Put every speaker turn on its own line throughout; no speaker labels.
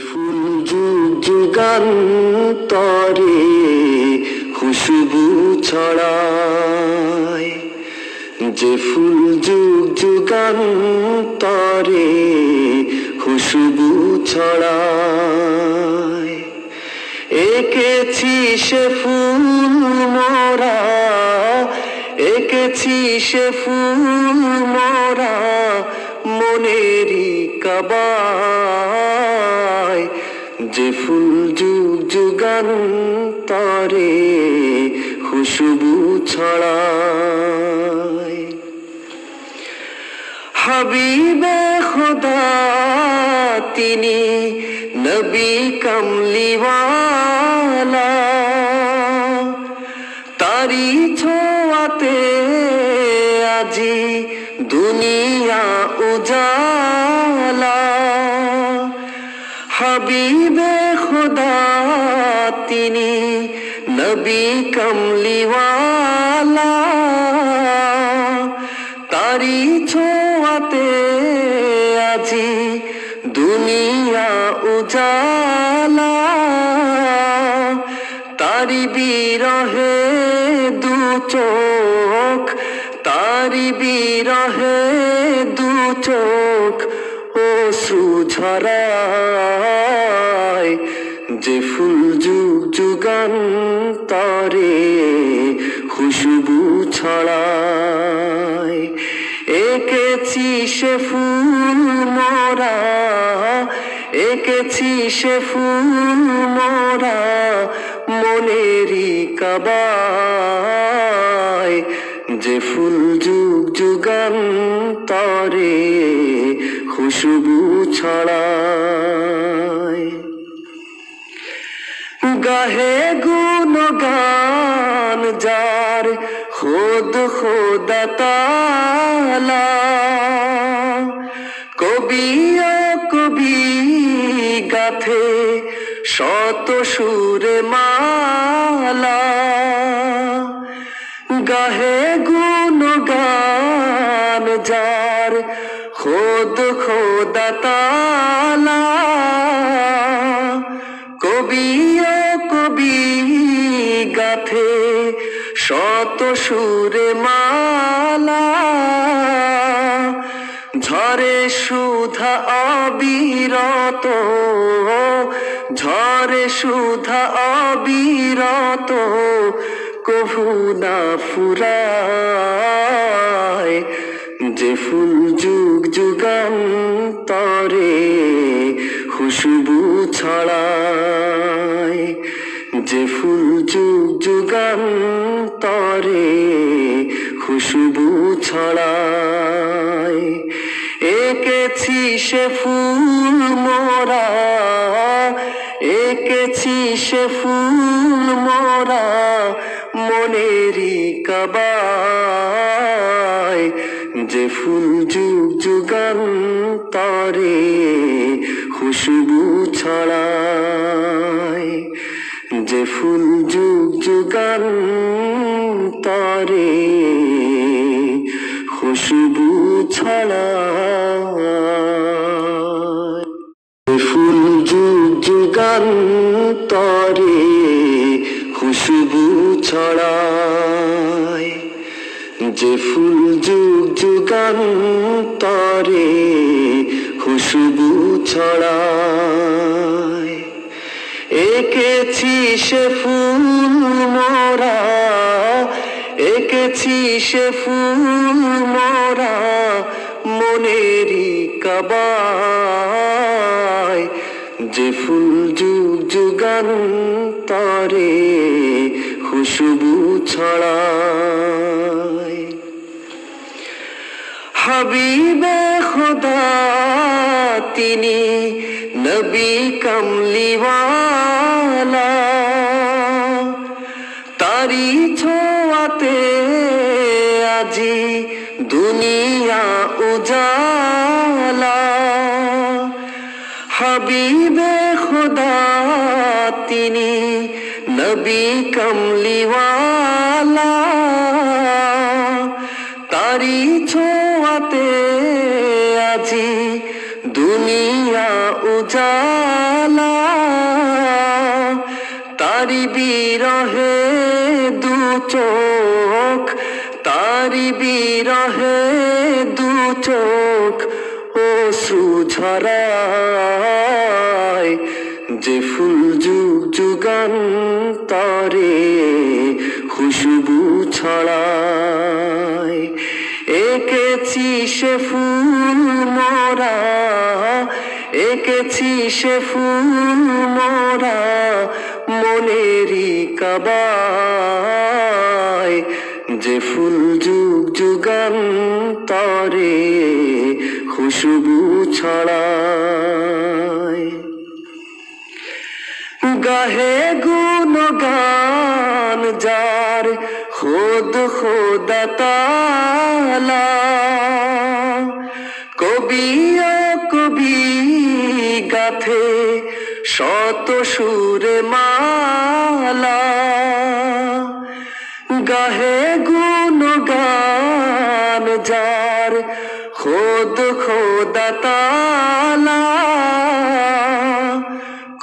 ফুল যুগ যুগান্তরে খুশবু ছড়ায়, যে ফুল যুগ যুগান্তরে খুশবু ছড়ায়। এঁকেছি সে ফুল মোরা, এঁকেছি সে ফুল মোরা মনেরই কাবায়, যে ফুল যুগ যুগান্তরে খুশবু ছড়ায়। হাবিবে খোদা তিনি নবী কামলিওয়ালা, তারি ছোঁয়াতে আজি দুনিয়া উজালা। হাবিবে খোদা তিনি নবী কামলিওয়ালা, তারি ছোঁয়াতে আজি দুনিয়া উজালা। তারি বিরহে দু চোখ, তারি বিরহে দু চোখ অশ্রু ঝরায়, যে ফুল যুগ যুগান্তরে খুশবু ছড়ায়। এঁকেছি সে ফুল মোরা, এঁকেছি সে ফুল মোরা মনেরই কাবায়, যে ফুল যুগ যুগান্তরে খুশবু ছড়ায়। গাহে গুণগান যার খুদ খোদা তাআলা, কবি ও কবি গাথে শত সুরে মালা। গাহে গুণগান যার খুদ খোদা তাআলা, কবি ও কবি গাথে শত সুরে মালা। ঝরে সুধা অবিরত, ঝরে সুধা অবিরত কভু না ফুরায়, যে ফুল যুগ যুগান্তরে খুশবু ছড়ায়, যে ফুল যুগ যুগান্তরে খুশবু ছড়ায়। এঁকেছি সে ফুল মোরা, এঁকেছি সে ফুল মোরা মনেরই কাবায়, যে ফুল যুগ যুগান্তরে খুশবু ছড়ায়, যে ফুল যুগ যুগান্তরে খুশবু ছড়ায়। যে ফুল যুগ যুগান্তরে খুশবু ছড়ায়, যে ফুল যুগ যুগান্তরে খুশবু ছড়ায়। এঁকেছি সে ফুল মোরা, এঁকেছি সে ফুল মোরা মনেরই কাবায়, যে ফুল যুগ যুগান্তরে খুশবু ছড়ায়। হাবিবে খোদা তিনি নবী কামলিওয়ালা, তারি ছোঁয়াতে আজি দুনিয়া উজালা। হাবিবে খোদা তিনি নবী কামলিওয়ালা, তারি ছোঁয়াতে আজি দুনিয়া উজালা। উজালা তারি বিরহে দু চোখ তারি বিরহে দু চোখ অশ্রু ঝরায় যে ফুল যুগ যুগান্তরে খুশবু ছড়ায় এঁকেছি সে ফুল মোরা এঁকেছি সে ফুল মোরা মনেরই কাবায় যে ফুল যুগ যুগান্তরে খুশবু ছড়ায় গাহে গুণগান যার খোদ খোদা তাআলা কবি ও কবি গাথে শত সুরে মালা গাহে গুণগান যার খোদ খোদা তাআলা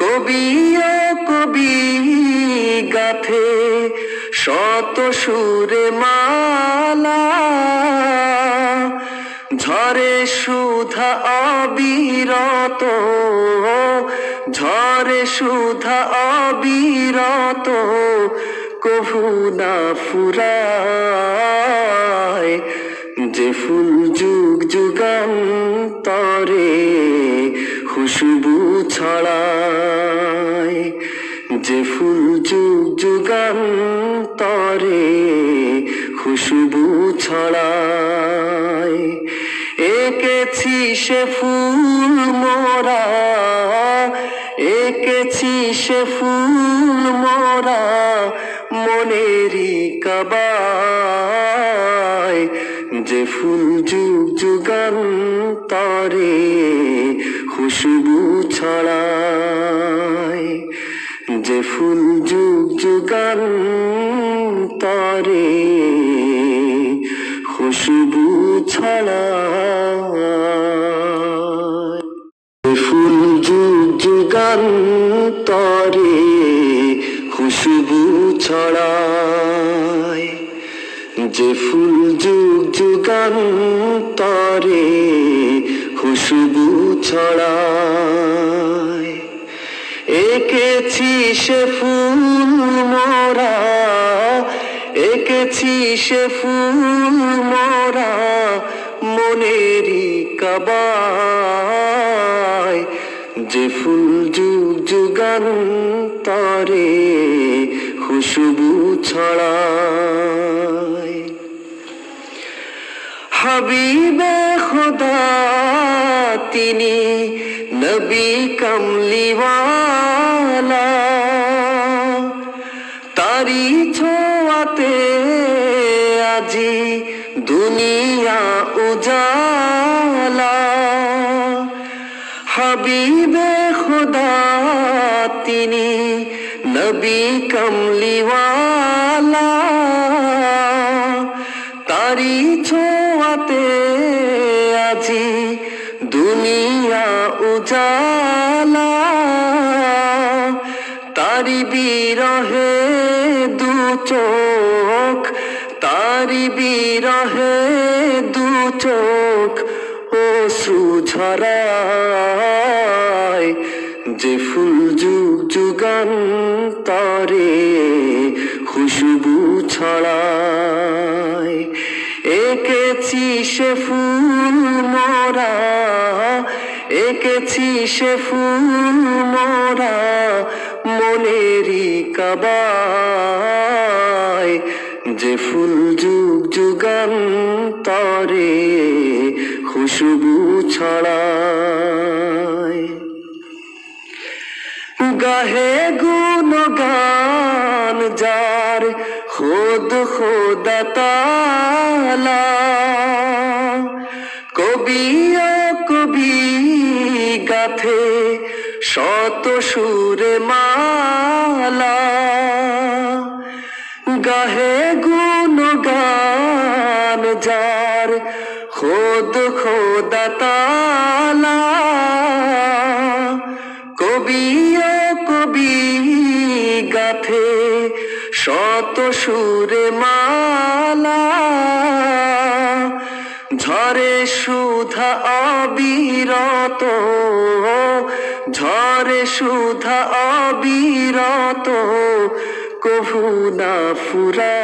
কবি ও কবি গাথে শত সুরে মালা ঝরে সুধা অবিরত ঝরে সুধা অবিরত কভু না ফুরায় যে ফুল যুগ যুগান্তরে খুশবু ছড়ায় যে ফুল যুগ যুগান্তরে খুশবু ছড়ায় এঁকেছি সে ফুল মোরা এঁকেছি সে ফুল মোরা মনেরই কাবায় যে ফুল যুগ যুগান্তরে খুশবু ছড়ায় যে ফুল যুগ যুগান্তরে খুশবু ছড়ায় যে ফুল যুগ যুগান্তরে খুশবু ছড়ায় যে ফুল যুগ যুগান্তরে খুশবু ছড়ায় এঁকেছি সে ফুল মোরা এঁকেছি সে ফুল মোরা মনেরই কাবায় যে ফুল যুগ যুগান্তরে খুশবু ছড়ায় হাবিবে খোদা তিনি নবী কমলিওয়ালা তারি ছোঁয়াতে আজি দুনিয়া উজালা হাবিবে খোদা তিনি নবী কমলিওয়ালা তারি ছোঁয়াতে আজি দুনিয়া উজালা তারি বিরহে দু চোখ তারি বিরহে দু চোখ অশ্রু ঝরায় যে ফুল যুগ যুগান্তরে খুশবু ছড়ায় এঁকেছি সে ফুল মোরা এঁকেছি সে ফুল মোরা মনেরই কাবায় যে ফুল যুগ যুগান্তরে খুশবু ছড়ায় গাহে গুণগান যার খোদ খোদা তাআলা কবি ও কবি গাথে শত সুরে মালা গাহে গুণগান যার খোদ খোদা তাআলা কবি ও কবি গাথে শত সুরে মালা, ঝরে সুধা অবিরত, ঝরে সুধা অবিরত, কভু না ফুরা।